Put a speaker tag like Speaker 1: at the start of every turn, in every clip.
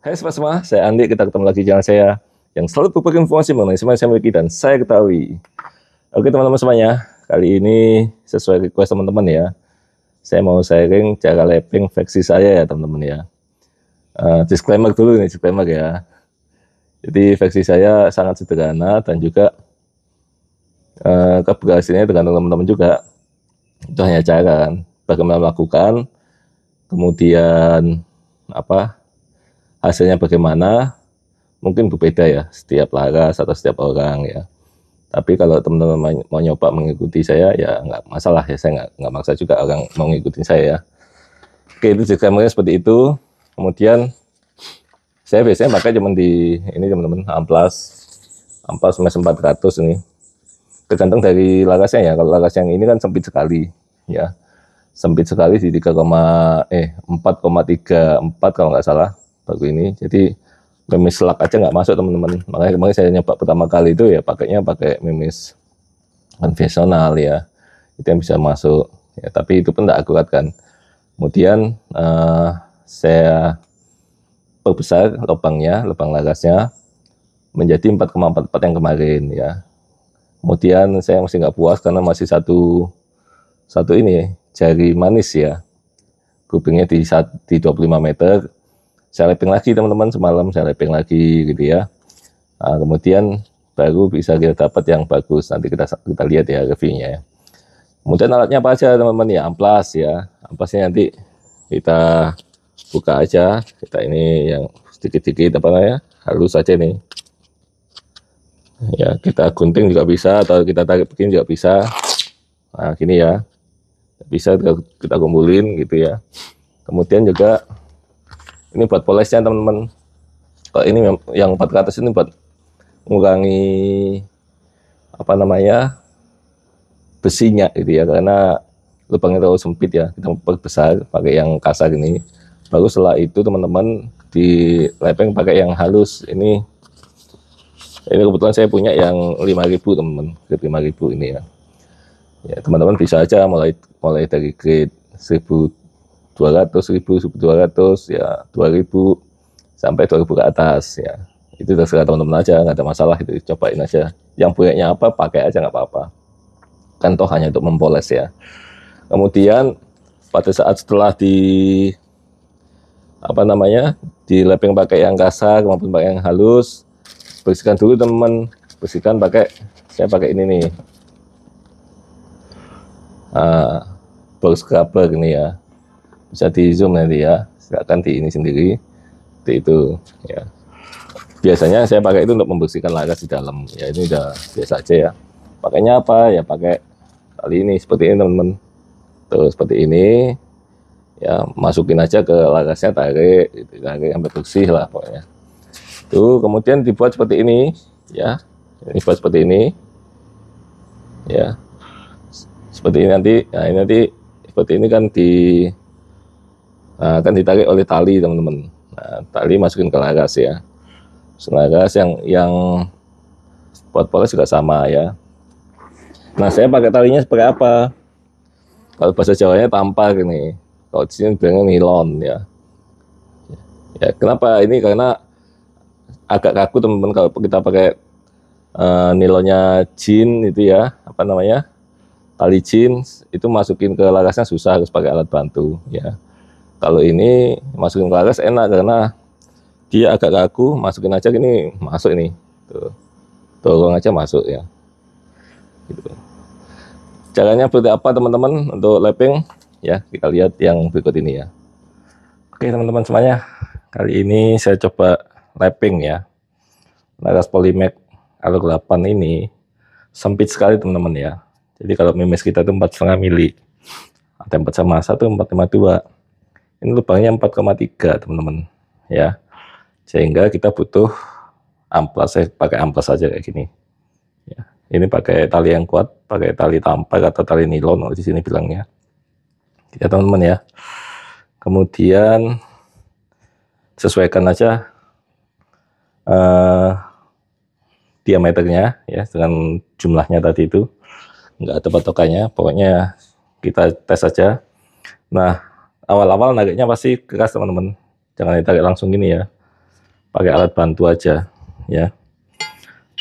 Speaker 1: Hai semua, saya Andi, kita ketemu lagi di channel saya yang selalu berbagi informasi mengenai semua yang saya miliki dan saya ketahui. Oke teman-teman semuanya, kali ini sesuai request teman-teman ya, saya mau sharing cara lapping versi saya ya teman-teman ya. Disclaimer dulu nih, disclaimer ya. Jadi versi saya sangat sederhana dan juga keberhasilannya tergantung teman-teman juga. Itu hanya cara bagaimana melakukan, kemudian hasilnya bagaimana, mungkin berbeda ya setiap laras atau setiap orang ya. Tapi kalau teman-teman mau nyoba mengikuti saya ya nggak masalah ya, saya nggak maksa juga orang mau ngikutin saya ya. Oke, itu disclaimer seperti itu. Kemudian saya biasanya pakai cuman di ini teman-teman, amplas mes 400 ini. Tergantung dari larasnya ya. Kalau laras yang ini kan sempit sekali ya. Sempit sekali di 4,34 kalau nggak salah baru ini. Jadi memis selak aja nggak masuk teman-teman. Makanya kemarin saya nyoba pertama kali itu ya pakai memis konvensional ya, itu yang bisa masuk ya, tapi itu pun tidak akurat kan. Kemudian saya perbesar lubang larasnya menjadi 4,44 yang kemarin ya. Kemudian saya masih nggak puas karena masih satu ini jari manis ya, kupingnya di 25 meter. Saya lapping lagi teman-teman, semalam saya lapping lagi gitu ya. Nah, kemudian baru bisa kita dapat yang bagus. Nanti kita lihat ya reviewnya ya. Kemudian alatnya apa aja teman-teman ya, amplas ya. Amplasnya nanti kita buka aja. Kita ini yang sedikit-sedikit halus saja nih. Ya, kita gunting juga bisa atau kita tarik begini juga bisa. Nah, gini ya. Bisa kita kumpulin gitu ya. Kemudian juga ini buat polesnya teman-teman. Kalau ini yang 400 ini buat mengurangi besinya gitu ya, karena lubangnya terlalu sempit ya. Kita perbesar pakai yang kasar ini. Baru setelah itu teman-teman di lapping pakai yang halus. Ini kebetulan saya punya yang 5.000 teman-teman, grade 5.000 ini ya. Ya teman-teman bisa aja mulai dari grade 1.200, 1.200 ya, 2.000 sampai 2.000 ke atas ya. Itu terserah teman-teman aja, nggak ada masalah, itu cobain aja. Yang punyanya apa pakai aja nggak apa-apa. Kan toh hanya untuk mempoles ya. Kemudian pada saat setelah di di lapping pakai yang kasar maupun pakai yang halus, bersihkan dulu teman-teman. Bersihkan saya pakai ini nih. Box scrubber ini ya, bisa di zoom nanti ya, silakan di ini sendiri seperti itu ya. Biasanya saya pakai itu untuk membersihkan laras di dalam ya. Ini udah biasa aja ya. Pakainya apa ya, pakai tali ini seperti ini teman-teman, terus seperti ini ya, masukin aja ke larasnya, tarik sampai bersih lah pokoknya tuh. Kemudian dibuat seperti ini ya, ini buat seperti ini ya, seperti ini nanti. Nah ini nanti seperti ini kan akan ditarik oleh tali teman-teman. Nah, tali masukin ke laras ya. Laras yang buat poles juga sama ya. Nah saya pakai talinya seperti apa? Kalau bahasa Jawanya tampar ini, kalau di sini bilangnya nilon ya. Ya kenapa ini? Karena agak kaku teman-teman kalau kita pakai nilonnya jin itu ya, tali jeans itu masukin ke larasnya susah, harus pakai alat bantu ya. Kalau ini masukin ke laras enak karena dia agak kaku, masukin aja gini, masuk ini tuh, dorong aja masuk ya gitu. Caranya seperti apa teman-teman untuk lapping ya, kita lihat yang berikut ini ya. Oke teman-teman semuanya, kali ini saya coba lapping ya. Laras Polymax Alur 8 ini sempit sekali teman-teman ya. Jadi kalau memis kita itu 4,5 mili, ada 4,1, 4,52. Ini lubangnya 4,3 teman-teman ya. Sehingga kita butuh amplas. Saya pakai amplas saja kayak gini ya. Ini pakai tali yang kuat, pakai tali tampar atau tali nilon di sini bilangnya ya teman-teman ya. Kemudian sesuaikan aja diameternya ya dengan jumlahnya tadi itu, nggak ada patokannya, pokoknya kita tes saja. Nah awal-awal nariknya pasti keras teman-teman, jangan ditarik langsung gini ya. pakai alat bantu aja ya.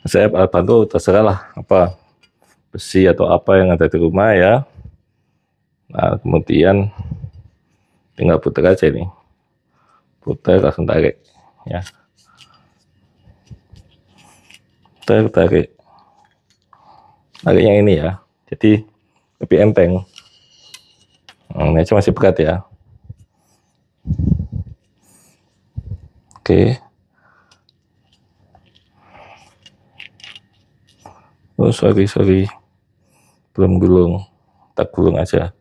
Speaker 1: Saya alat bantu terserah lah, apa besi atau apa yang ada di rumah ya. Nah kemudian tinggal putar aja ini, putar langsung tarik ya, tarik tariknya ini ya, jadi lebih enteng. Ini aja masih berat ya. Oke. Oh sorry, belum gulung, tak gulung aja,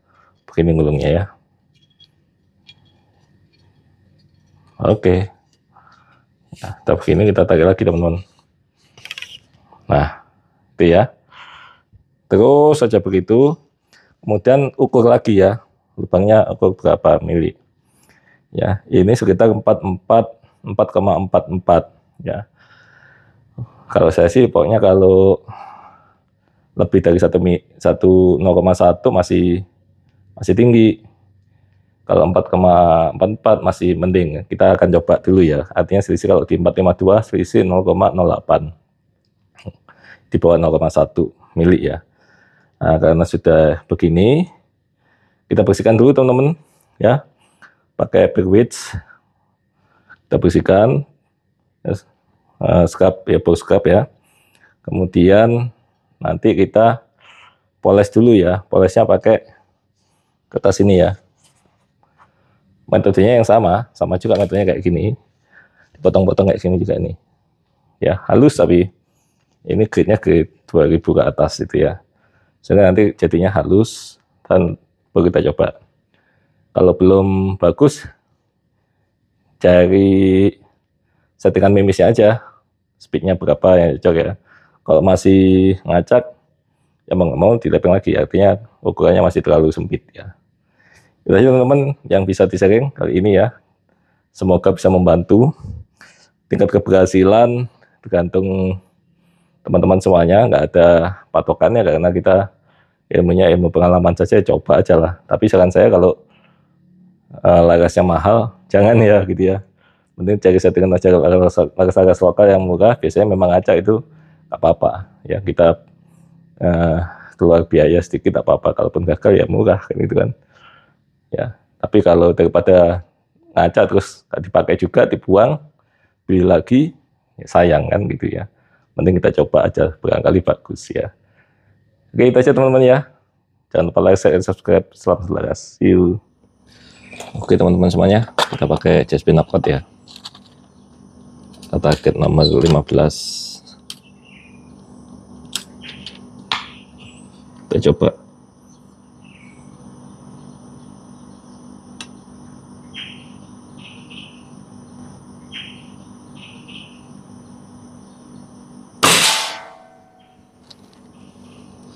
Speaker 1: begini gulungnya ya. Oke. Nah, begini kita tarik lagi teman-teman. Nah itu ya, terus saja begitu. Kemudian ukur lagi ya, lubangnya ukur berapa mili ya. Ini sekitar 4,44 ya. Kalau saya sih pokoknya kalau lebih dari 0,1 masih tinggi. Kalau 4,44 masih mending. Kita akan coba dulu ya. Artinya selisih kalau di 452 selisih 0,08. Di bawah 0,1 mili ya. Nah, karena sudah begini, kita bersihkan dulu teman-teman ya. Pakai Black Witch. Kita bersihkan. Scrub ya, bau scrub ya. Kemudian nanti kita poles dulu ya. Polesnya pakai kertas ini ya. Metodenya yang sama juga metodenya kayak gini. Dipotong-potong kayak gini juga nih. Ya, halus tapi ini grade-nya grade 2000 ke atas itu ya. Sehingga nanti jadinya halus dan baru kita coba. Kalau belum bagus, cari settingan mimisnya aja. Speednya berapa yang cocok ya. Kalau masih ngacak, ya mau nggak mau dilempeng lagi, artinya ukurannya masih terlalu sempit ya. Itu aja teman-teman yang bisa di-sharing kali ini ya. Semoga bisa membantu. Tingkat keberhasilan tergantung teman-teman semuanya, nggak ada patokannya karena kita ilmunya ilmu pengalaman saja, coba aja lah. Tapi saran saya kalau larasnya mahal, jangan ya gitu ya. Mending cari settingan aja laras lokal yang murah, biasanya memang acak itu nggak apa-apa ya, kita keluar biaya sedikit apa-apa, kalaupun gagal ya murah kan gitu kan ya. Tapi kalau daripada ngaca terus gak dipakai juga, dibuang, beli lagi ya sayang kan gitu ya. Mending kita coba aja, barangkali bagus ya. Oke, itu aja teman-teman ya. Jangan lupa like, share, dan subscribe. Selamat berlaras, see you. Oke teman-teman semuanya, kita pakai Jaspin Knockout ya. Kita target nomor 15. Kita coba.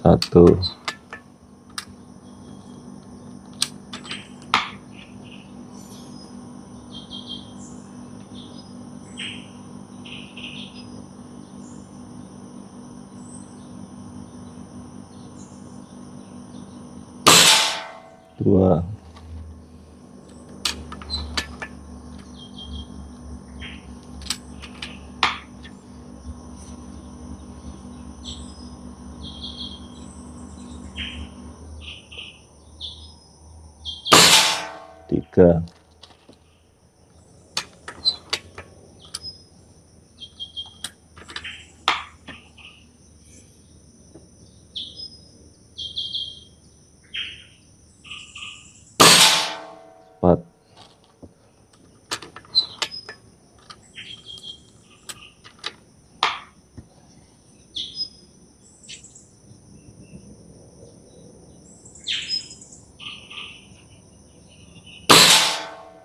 Speaker 1: Satu. Dua. Tiga. Empat.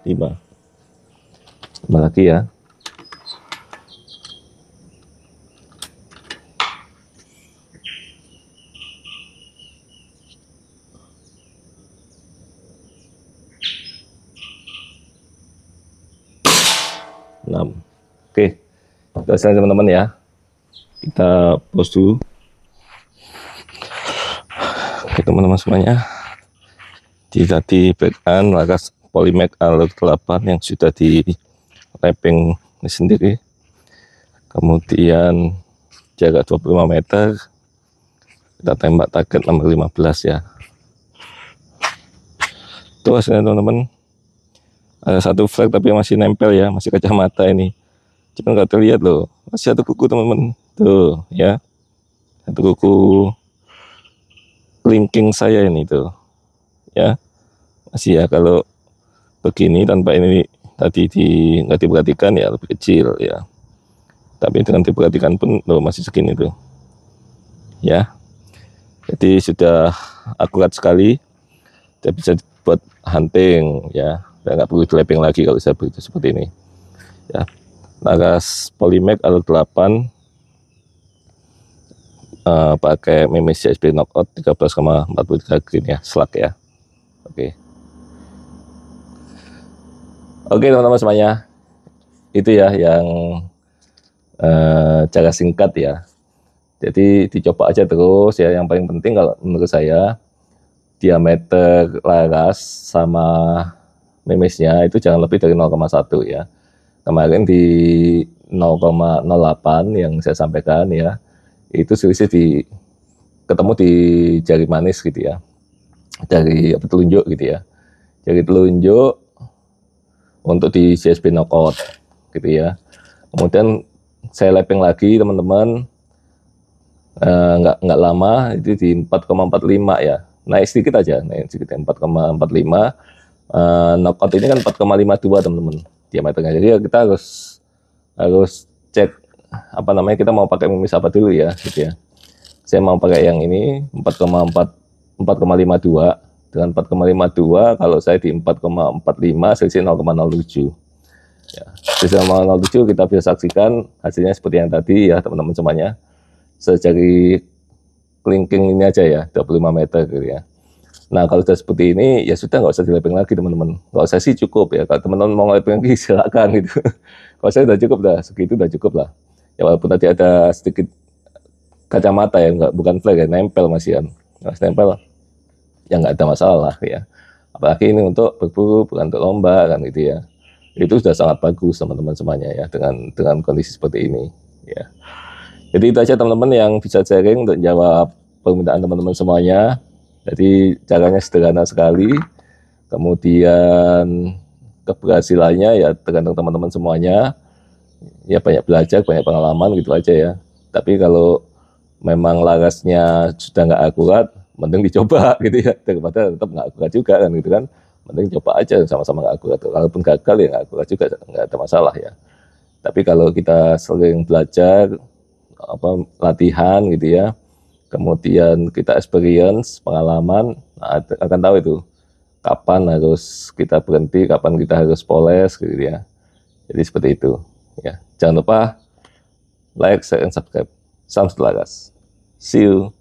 Speaker 1: Lima. Lima lagi ya. Enam. Oke, selesai teman-teman ya. Kita pause dulu. Oke teman-teman semuanya, jika di backan laras Polymac Alert 8 yang sudah di wrapping ini sendiri. Kemudian jarak 25 meter, kita tembak target nomor 15 ya. Tuh hasilnya teman-teman, ada satu flag tapi masih nempel ya, masih kacamata ini. Cuma nggak terlihat loh, masih satu kuku teman-teman. Tuh ya, satu kuku kelingking saya ini tuh ya, masih ya. Kalau begini tanpa ini tadi nggak diperhatikan ya lebih kecil ya, tapi dengan diperhatikan pun loh masih segini tuh ya. Jadi sudah akurat sekali, tidak bisa buat hunting ya, dan nggak perlu dileping lagi kalau saya begitu seperti ini ya. Laras Polymac alur 8 pakai Memes CSP knockout 13,43 green ya, slug ya. Oke teman-teman semuanya, itu ya yang cara singkat ya. Jadi dicoba aja terus ya. Yang paling penting kalau menurut saya, diameter laras sama memesnya itu jangan lebih dari 0,1 ya. Kemarin di 0,08 yang saya sampaikan ya, itu selisih ketemu di jari manis gitu ya, jari telunjuk gitu ya, jari telunjuk untuk di CSP knockout gitu ya. Kemudian saya lepeng lagi teman-teman, nggak lama itu di 4,45 ya, naik sedikit aja, naik sedikit 4,45. Knockout ini kan 4,52 teman-teman diameternya. Jadi kita harus cek apa namanya, kita mau pakai memis apa dulu ya gitu ya. Saya mau pakai yang ini 4,52. Dengan 4,52 kalau saya di 4,45 selisih 0,07 ya. Selisih 0,07 kita bisa saksikan hasilnya seperti yang tadi ya teman-teman semuanya. Sejari kelingking ini aja ya, 25 meter gitu ya. Nah kalau sudah seperti ini ya sudah, nggak usah dilepeng lagi teman-teman. Kalau saya sih cukup ya, kalau teman-teman mau lepeng lagi silakan gitu. Kalau saya udah cukup, dah segitu udah cukup lah ya. Walaupun tadi ada sedikit kacamata ya, bukan flag ya, nempel masih kan, masih nempel ya, nggak ada masalah ya. Apalagi ini untuk berburu, bukan untuk lomba kan gitu ya. Itu sudah sangat bagus teman-teman semuanya ya, dengan kondisi seperti ini ya. Jadi itu aja teman-teman yang bisa sharing untuk jawab permintaan teman-teman semuanya. Jadi caranya sederhana sekali, kemudian keberhasilannya ya tergantung teman-teman semuanya ya, banyak belajar, banyak pengalaman gitu aja ya. Tapi kalau memang larasnya sudah nggak akurat, mending dicoba gitu ya, daripada tetap nggak akurat juga kan gitu kan. Mending coba aja, sama-sama nggak akurat. Walaupun gagal ya nggak akurat juga, nggak ada masalah ya. Tapi kalau kita sering belajar, latihan gitu ya, kemudian kita experience, pengalaman, nah, akan tahu itu kapan harus kita berhenti, kapan kita harus poles gitu ya. Jadi seperti itu ya. Jangan lupa like, share, and subscribe. Salam selaras. See you.